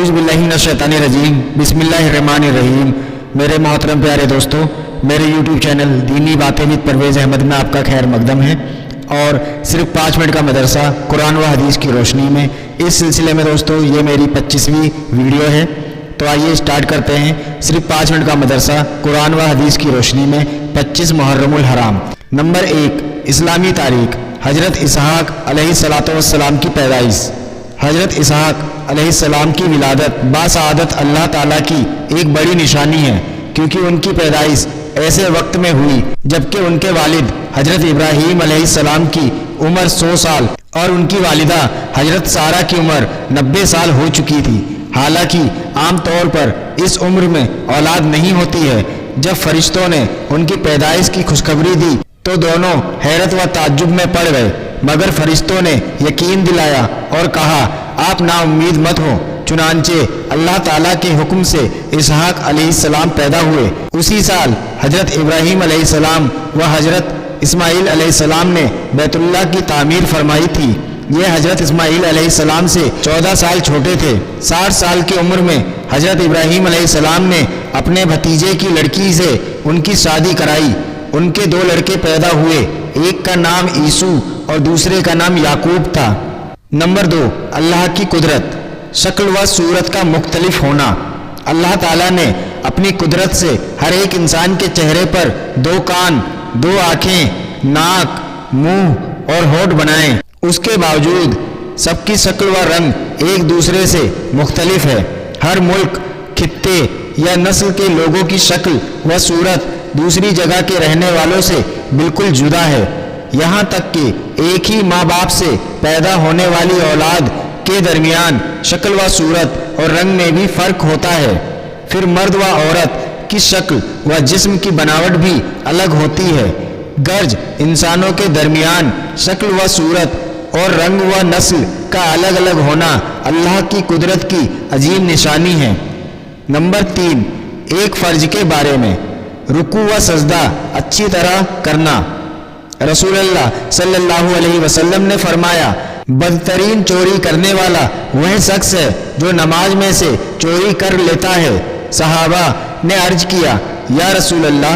आऊज़ बिल्लाहि मिनश शैतानिर रजीम बिस्मिल्लाहिर रहमानिर रहीम। मेरे मोहतरम प्यारे दोस्तों, मेरे YouTube चैनल दीनी बातें विद परवेज़ अहमद में आपका खैर मकदम है। और सिर्फ 5 मिनट का मदरसा कुरान व हदीस की रोशनी में, इस सिलसिले में दोस्तों ये मेरी 25वीं वीडियो है। तो आइए स्टार्ट करते हैं। सिर्फ 5 मिनट का मदरसा कुरान व हदीस की रोशनी में 25 मुहर्रमुल हराम। नंबर 1, इस्लामी तारीख। हजरत इसहाक अलैहिस्सलातु वस्सलाम की पैदाइश। हजरत इसहाक अलैहिस्सलाम की विलादत बासआदत अल्लाह ताला की एक बड़ी निशानी है, क्योंकि उनकी पैदाइश ऐसे वक्त में हुई जबकि उनके वालिद हजरत इब्राहीम अलैहिस्सलाम की उम्र 100 साल और उनकी वालिदा हजरत सारा की उम्र 90 साल हो चुकी थी। हालांकि आम तौर पर इस उम्र में औलाद नहीं होती है। जब फरिश्तों ने उनकी पैदाइश की खुशखबरी दी तो दोनों हैरत व ताज्जुब में पड़ गए, मगर फरिश्तों ने यकीन दिलाया और कहा, आप नाउम्मीद मत हो। चुनांचे अल्लाह ताला के हुक्म से इसहाक अलैहिस्सलाम पैदा हुए। उसी साल हजरत इब्राहीम अलैहिस्सलाम व हजरत इस्माईल अलैहिस्सलाम ने बैतुल्लाह की तामीर फरमाई थी। ये हजरत इस्माईल अलैहिस्सलाम से 14 साल छोटे थे। 60 साल की उम्र में हजरत इब्राहीम अलैहिस्सलाम ने अपने भतीजे की लड़की से उनकी शादी कराई। उनके 2 लड़के पैदा हुए, एक का नाम ईसू और दूसरे का नाम याकूब था। नंबर 2, अल्लाह की कुदरत। शक्ल व सूरत का मुख्तलिफ होना। अल्लाह ताला ने अपनी कुदरत से हर एक इंसान के चेहरे पर 2 कान, 2 आँखें, नाक, मुंह और होठ बनाए। उसके बावजूद सबकी शक्ल व रंग एक दूसरे से मुख्तलिफ है। हर मुल्क, खित्ते या नस्ल के लोगों की शक्ल व सूरत दूसरी जगह के रहने वालों से बिल्कुल जुदा है। यहाँ तक कि एक ही माँ बाप से पैदा होने वाली औलाद के दरमियान शक्ल व सूरत और रंग में भी फर्क होता है। फिर मर्द व औरत की शक्ल व जिस्म की बनावट भी अलग होती है। गर्ज इंसानों के दरमियान शक्ल व सूरत और रंग व नस्ल का अलग अलग होना अल्लाह की कुदरत की अजीम निशानी है। नंबर 3, एक फर्ज के बारे में। रुकू व सजदा अच्छी तरह करना। रसूलुल्लाह सल्लल्लाहु अलैहि वसल्लम ने फरमाया, बदतरीन चोरी करने वाला वह शख्स है जो नमाज में से चोरी कर लेता है। सहाबा ने अर्ज किया, या रसूलल्लाह,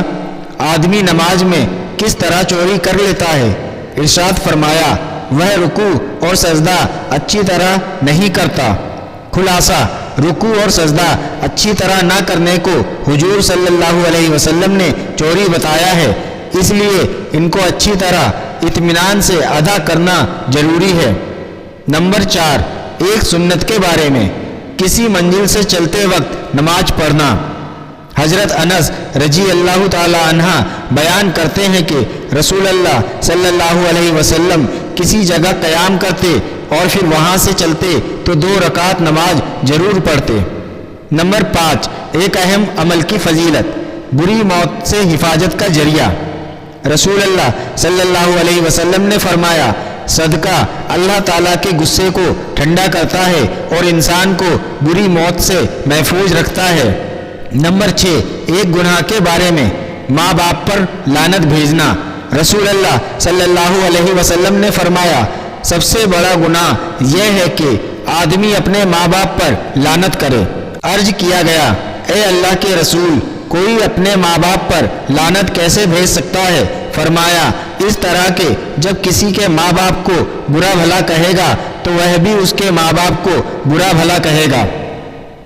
आदमी नमाज में किस तरह चोरी कर लेता है? इरशाद फरमाया, वह रुकू और सजदा अच्छी तरह नहीं करता। खुलासा, रुकू और सजदा अच्छी तरह ना करने को हुजूर सल्लल्लाहु अलैहि वसल्लम ने चोरी बताया है, इसलिए इनको अच्छी तरह इत्मीनान से अदा करना जरूरी है। नंबर 4, एक सुन्नत के बारे में। किसी मंजिल से चलते वक्त नमाज पढ़ना। हजरत अनस रजी अल्लाह ताला अन्हा बयान करते हैं कि रसूलुल्लाह सल्लल्लाहु अलैहि वसल्लम किसी जगह क़याम करते और फिर वहाँ से चलते तो 2 रकात नमाज जरूर पढ़ते। नंबर 5, एक अहम अमल की फजीलत। बुरी मौत से हिफाजत का जरिया। रसूलुल्लाह सल्लल्लाहु अलैहि वसल्लम ने फरमाया, सदका अल्लाह ताला के गुस्से को ठंडा करता है और इंसान को बुरी मौत से महफूज रखता है। नंबर 6, एक गुनाह के बारे में। माँ बाप पर लानत भेजना। रसूलुल्लाह सल्लल्लाहु अलैहि वसल्लम ने फरमाया, सबसे बड़ा गुनाह यह है कि आदमी अपने माँ बाप पर लानत करे। अर्ज किया गया, ए अल्लाह के रसूल, कोई अपने माँ बाप पर लानत कैसे भेज सकता है? फरमाया, इस तरह के जब किसी के माँ बाप को बुरा भला कहेगा तो वह भी उसके माँ बाप को बुरा भला कहेगा।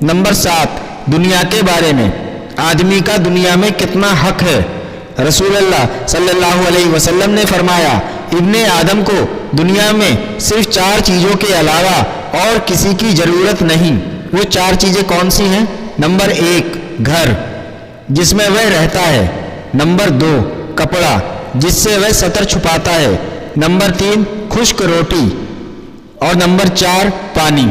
नंबर 7, दुनिया के बारे में। आदमी का दुनिया में कितना हक है? रसूलुल्लाह सल्लल्लाहु अलैहि वसल्लम ने फरमाया, इब्ने आदम को दुनिया में सिर्फ 4 चीज़ों के अलावा और किसी की ज़रूरत नहीं। वो 4 चीज़ें कौन सी हैं? नंबर 1, घर जिसमें वह रहता है। नंबर 2, कपड़ा जिससे वह सतर छुपाता है। नंबर 3, खुश्क रोटी और नंबर 4, पानी।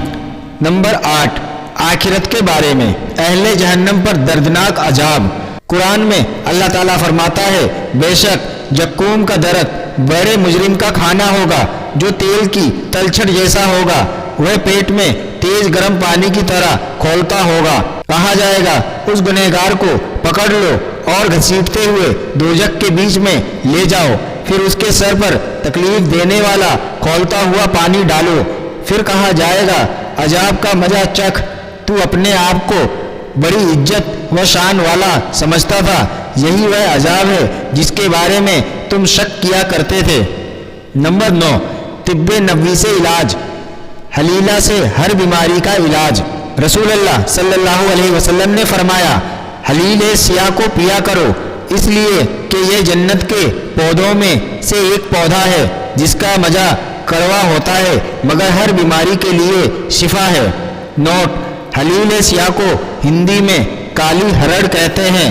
नंबर 8, आखिरत के बारे में। अहले जहन्नम पर दर्दनाक अजाब। कुरान में अल्लाह ताला फरमाता है, बेशक जक्कूम का दरख्त बड़े मुजरिम का खाना होगा जो तेल की तलछट जैसा होगा। वह पेट में तेज गर्म पानी की तरह खौलता होगा। कहा जाएगा, उस गुनहगार को पकड़ लो और घसीटते हुए दोजख के बीच में ले जाओ। फिर उसके सर पर तकलीफ देने वाला खौलता हुआ पानी डालो। फिर कहा जाएगा, अजाब का मजा चख। تو اپنے آپ کو بڑی عزت و شان والا سمجھتا تھا، یہی وہ عذاب ہے جس کے بارے میں تم شک کیا کرتے تھے۔ نمبر 9، طب نبوی سے علاج، حلیلہ سے ہر بیماری کا علاج۔ رسول اللہ صلی اللہ علیہ وسلم نے فرمایا، حلیل سیاہ کو پیا کرو، اس لیے کہ یہ جنت کے پودوں میں سے ایک پودا ہے جس کا مزہ کڑوا ہوتا ہے مگر ہر بیماری کے لیے شفا ہے۔ نوٹ: حلیل سیاہ کو ہندی میں کالی ہرڑ کہتے ہیں،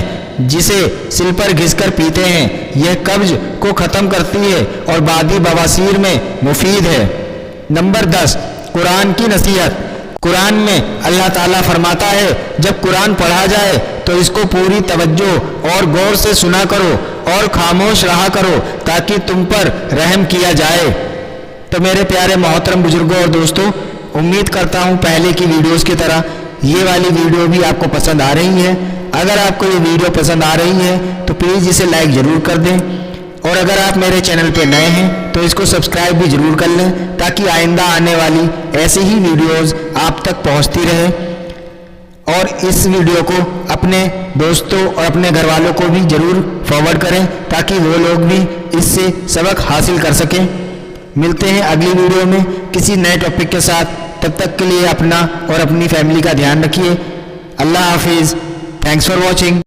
جسے سل پر گھس کر پیتے ہیں۔ یہ قبض کو ختم کرتی ہے اور بعدی بواسیر میں مفید ہے۔ نمبر 10، قرآن کی نصیحت۔ قرآن میں اللہ تعالیٰ فرماتا ہے، جب قرآن پڑھا جائے تو اس کو پوری توجہ اور غور سے سنا کرو اور خاموش رہا کرو تاکہ تم پر رحم کیا جائے۔ تو میرے پیارے محترم بزرگوں اور دوستوں، امید کرتا ہوں پہلے کی ویڈیوز کی طرح یہ والی ویڈیو بھی آپ کو پسند آ رہی ہے۔ اگر آپ کو یہ ویڈیو پسند آ رہی ہے تو پلیز اسے لائک ضرور کر دیں، اور اگر آپ میرے چینل پہ نئے ہیں تو اس کو سبسکرائب بھی ضرور کر لیں تاکہ آئندہ آنے والی ایسی ہی ویڈیوز آپ تک پہنچتی رہے۔ اور اس ویڈیو کو اپنے دوستوں اور اپنے گھر والوں کو بھی ضرور فارورڈ کریں تاکہ وہ لوگ بھی اس سے سبق حاصل کر سکیں۔ ملتے ہیں اگلی ویڈیو میں کسی نئے ٹاپک کے ساتھ، تب تک کے لیے اپنا اور اپنی فیملی کا دھیان رکھیے۔ اللہ حافظ۔ Thanks for watching.